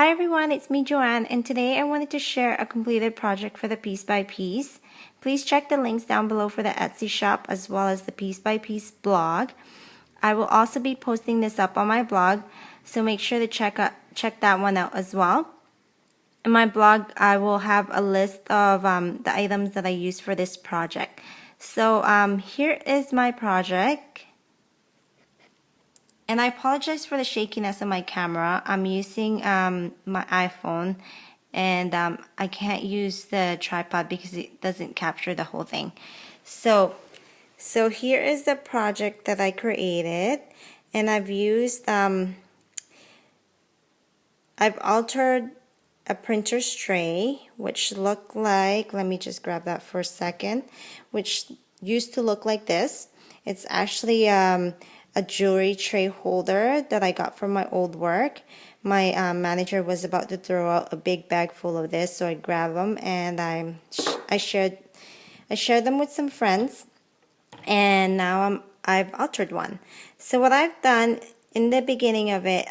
Hi everyone, it's me Joanne, and today I wanted to share a completed project for the Piece by Piece. Please check the links down below for the Etsy shop as well as the Piece by Piece blog. I will also be posting this up on my blog, so make sure to check that one out as well. In my blog, I will have a list of the items that I use for this project. So here is my project. And I apologize for the shakiness of my camera. I'm using my iPhone, and I can't use the tripod because it doesn't capture the whole thing. So here is the project that I created, and I've used, I've altered a printer's tray, which looked like, let me just grab that for a second, which used to look like this. It's actually a jewelry tray holder that I got from my old work. My manager was about to throw out a big bag full of this, so I grabbed them and I shared them with some friends, and now I've altered one. So what I've done in the beginning of it,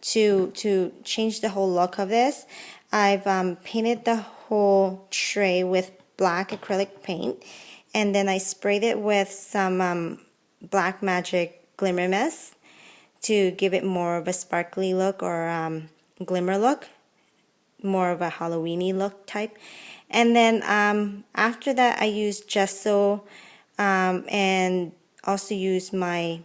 to change the whole look of this, I've painted the whole tray with black acrylic paint, and then I sprayed it with some Black Magic Glimmer Mist to give it more of a sparkly look, or glimmer look, more of a Halloweeny look type. And then after that I used gesso, and also used my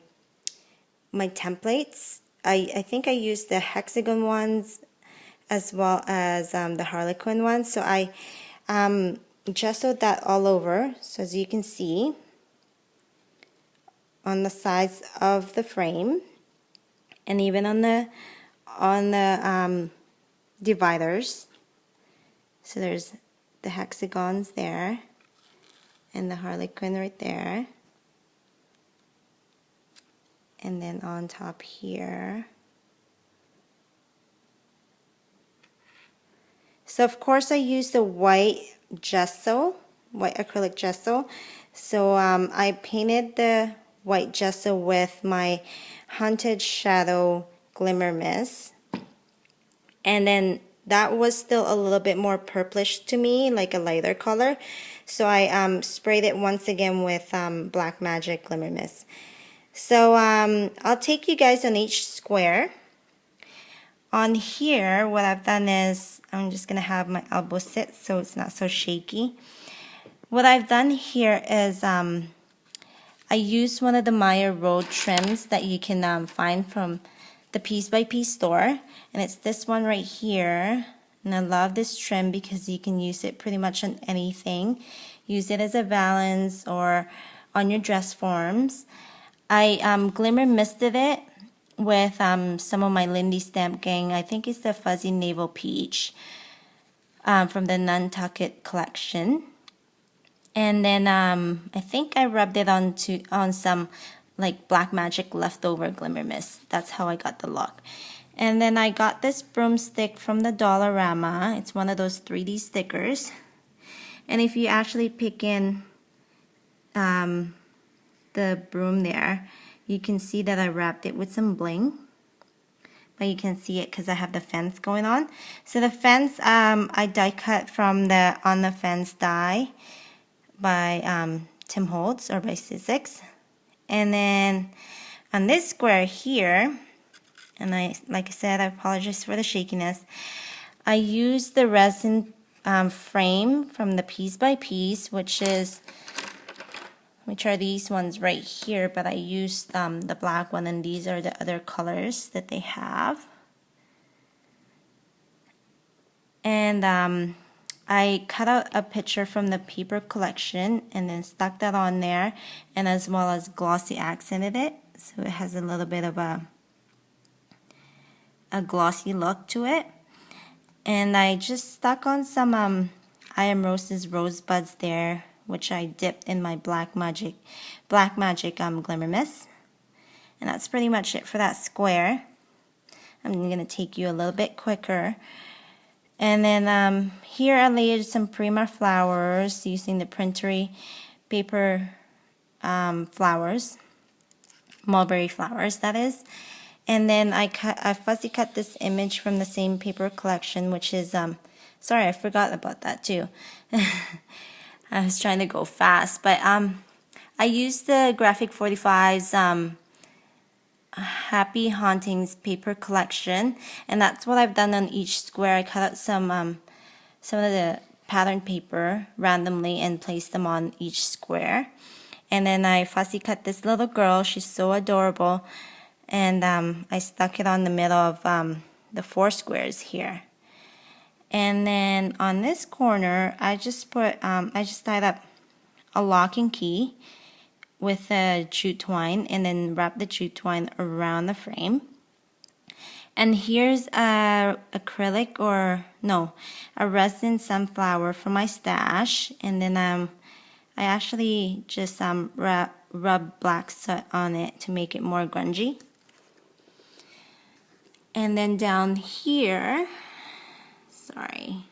templates. I think I used the hexagon ones as well as the harlequin ones. So I gessoed that all over, so as you can see, on the sides of the frame, and even on the dividers. So there's the hexagons there, and the harlequin right there, and then on top here. So of course I used the white acrylic gesso. So I painted the white gesso with my Haunted Shadow Glimmer Mist, and then that was still a little bit more purplish to me, like a lighter color, so I sprayed it once again with Black Magic Glimmer Mist. So I'll take you guys on each square. On here, what I've done is, I'm just gonna have my elbow sit so it's not so shaky. What I've done here is I used one of the Maya road trims that you can find from the Piece by Piece store, and it's this one right here. And I love this trim because you can use it pretty much on anything. Use it as a valance or on your dress forms. I glimmer misted it with some of my Lindy Stamp Gang. I think it's the Fuzzy Navel Peach from the Nantucket collection. And then I think I rubbed it on some like Black Magic leftover glimmer mist. That's how I got the look. And then I got this broomstick from the Dollarama. It's one of those 3D stickers. And if you actually pick in the broom there, you can see that I wrapped it with some bling. But you can see it because I have the fence going on. So the fence, I die cut from the On the Fence die by Tim Holtz, or by Sizzix. And then on this square here, and like I said, I apologize for the shakiness, I used the resin frame from the Piece by Piece, which are these ones right here, but I used the black one, and these are the other colors that they have. And I cut out a picture from the paper collection and then stuck that on there, and as well as glossy accented it, so it has a little bit of a glossy look to it. And I just stuck on some I Am Rose's rosebuds there, which I dipped in my Black Magic Glimmer Mist. And that's pretty much it for that square. I'm going to take you a little bit quicker. And then here I layered some Prima flowers using the printery paper flowers, mulberry flowers that is. And then I fussy cut this image from the same paper collection, which is, sorry, I forgot about that too. I was trying to go fast, but I used the Graphic 45's Happy Hauntings paper collection, and that's what I've done on each square. I cut out some of the pattern paper randomly and placed them on each square. And then I fussy cut this little girl. She's so adorable. And I stuck it on the middle of the 4 squares here. And then on this corner, I just tied up a lock and key with a jute twine, and then wrap the jute twine around the frame. And here's a acrylic, or no, a resin sunflower from my stash. And then I actually just rub black soot on it to make it more grungy. And then down here, sorry,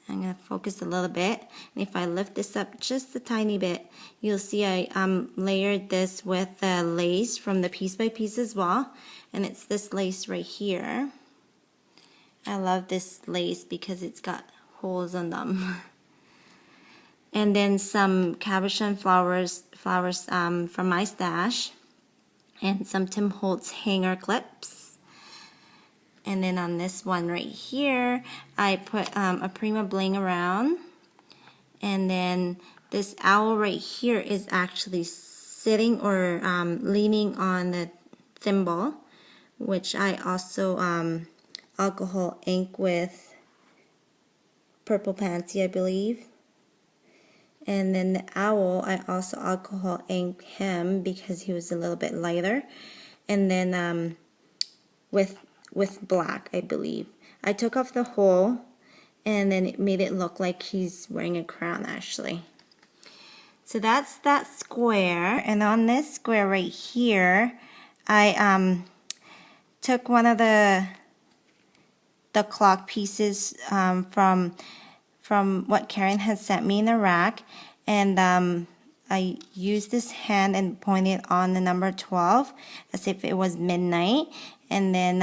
I'm going to focus a little bit. And if I lift this up just a tiny bit, you'll see I layered this with lace from the Piece by Piece as well. And it's this lace right here. I love this lace because it's got holes in them. And then some cabochon flowers from my stash. And some Tim Holtz hanger clips. And then on this one right here, I put a Prima bling around. And then this owl right here is actually sitting or leaning on the thimble, which I also alcohol ink with Purple Pansy, I believe. And then the owl, I also alcohol ink him because he was a little bit lighter. And then with black, I believe. I took off the hole and then it made it look like he's wearing a crown actually. So that's that square. And on this square right here, I took one of the clock pieces from what Karen had sent me in the rack, and I used this hand and pointed on the number 12 as if it was midnight. And then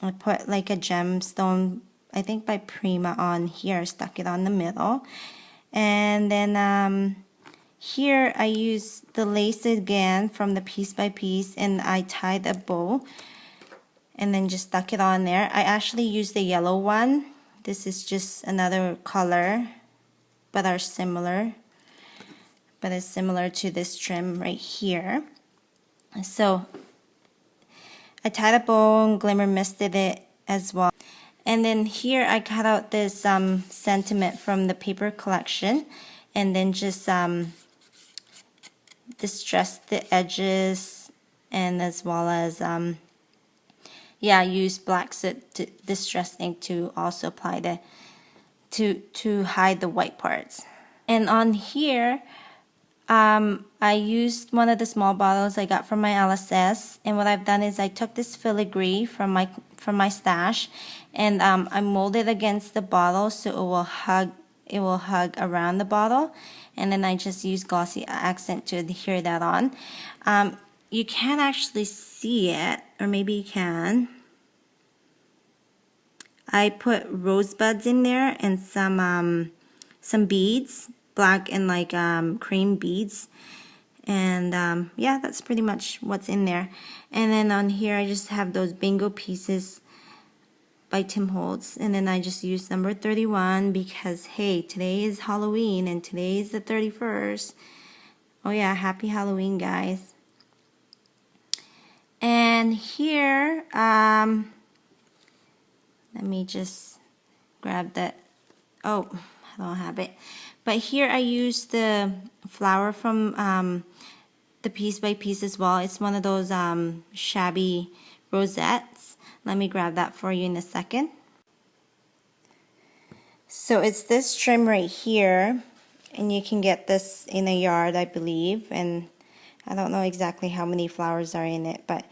I put like a gemstone, I think by Prima, on here, stuck it on the middle. And then here I used the lace again from the Piece by Piece, and I tied a bow and then just stuck it on there. I actually used the yellow one. This is just another color, but are similar. But it's similar to this trim right here. So I tied a bow and glimmer misted it as well. And then here I cut out this sentiment from the paper collection, and then just distressed the edges, and as well as use black soot to distress ink to also apply the to hide the white parts. And on here, I used one of the small bottles I got from my LSS, and what I've done is I took this filigree from my stash, and I molded against the bottle so it will hug around the bottle, and then I just used glossy accent to adhere that on. You can't actually see it, or maybe you can. I put rosebuds in there and some beads, black and like cream beads, and yeah, that's pretty much what's in there. And then on here I just have those bingo pieces by Tim Holtz, and then I just used number 31 because hey, today is Halloween and today is the 31st. Oh yeah, happy Halloween, guys. And here, let me just grab that. Oh, I don't have it. But here I used the flower from the Piece by Piece as well. It's one of those shabby rosettes. Let me grab that for you in a second. So it's this trim right here, and you can get this in a yard, I believe, and I don't know exactly how many flowers are in it, but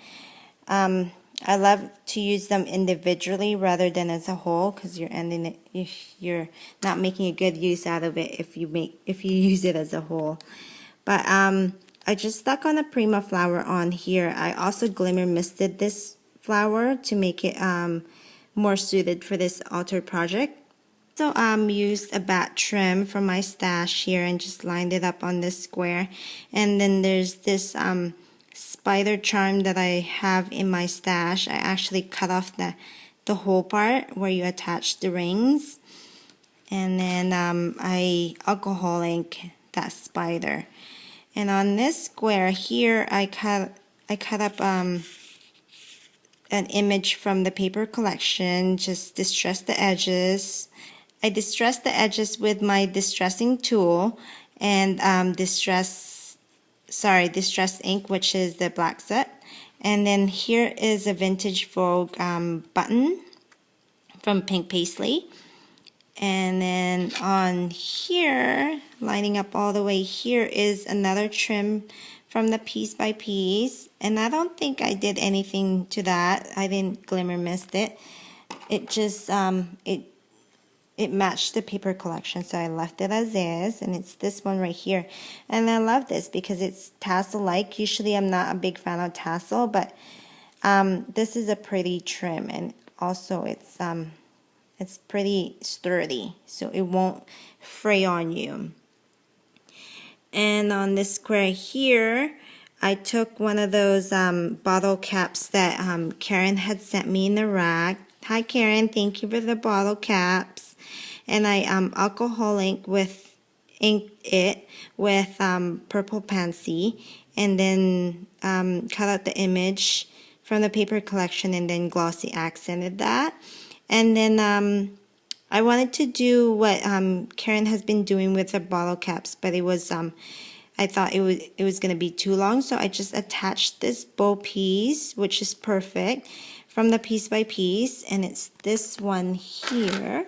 I love to use them individually rather than as a whole, because you're not making a good use out of it if you use it as a whole. But I just stuck on a Prima flower on here. I also glimmer misted this flower to make it more suited for this altar project. So used a bat trim from my stash here and just lined it up on this square. And then there's this spider charm that I have in my stash. I actually cut off the whole part where you attach the rings. And then I alcohol ink that spider. And on this square here, I cut up an image from the paper collection, just distress the edges. I distressed the edges with my distressing tool and distress ink, which is the black set. And then here is a vintage Vogue button from Pink Paisley. And then on here, lining up all the way here, is another trim from the Piece by Piece. And I don't think I did anything to that. I didn't glimmer mist it. It just, it matched the paper collection, so I left it as is. And it's this one right here. And I love this because it's tassel-like. Usually I'm not a big fan of tassel, but this is a pretty trim. And also it's pretty sturdy, so it won't fray on you. And on this square here, I took one of those bottle caps that Karen had sent me in the rack. Hi Karen, thank you for the bottle caps. And I alcohol inked it with purple pansy, and then cut out the image from the paper collection and then glossy accented that. And then I wanted to do what Karen has been doing with the bottle caps, but it was I thought it was going to be too long, so I just attached this bow piece, which is perfect, from the Piece by Piece, and it's this one here.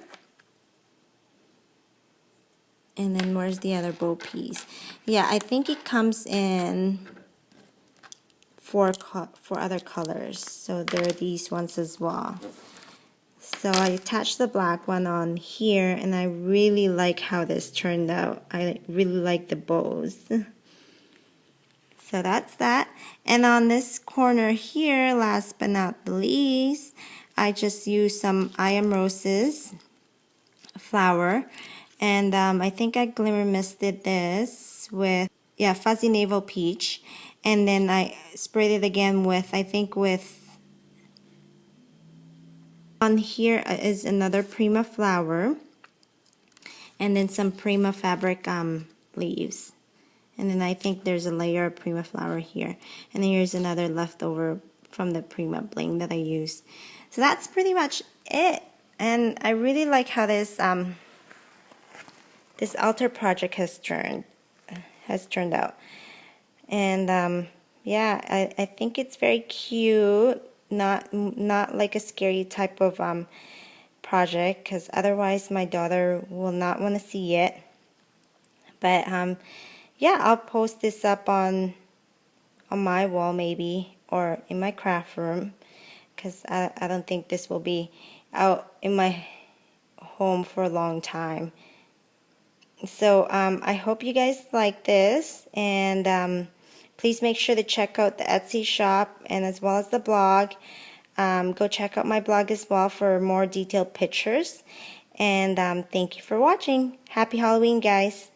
And then where's the other bow piece? Yeah, I think it comes in four other colors, so there are these ones as well. So I attached the black one on here, and I really like how this turned out. I really like the bows. So that's that. And on this corner here, last but not the least, I just used some I Am Roses flower. And I think I glimmer misted this with, yeah, Fuzzy Navel Peach. And then I sprayed it again with, I think with, on here is another Prima flower. And then some Prima fabric leaves. And then I think there's a layer of Prima flower here. And then here's another leftover from the Prima bling that I used. So that's pretty much it. And I really like how this this altar project has turned out. And yeah, I think it's very cute. Not like a scary type of project, because otherwise my daughter will not want to see it. But yeah, I'll post this up on my wall maybe, or in my craft room, because I don't think this will be out in my home for a long time. So I hope you guys like this, and please make sure to check out the Etsy shop and as well as the blog. Go check out my blog as well for more detailed pictures. And thank you for watching. Happy Halloween, guys.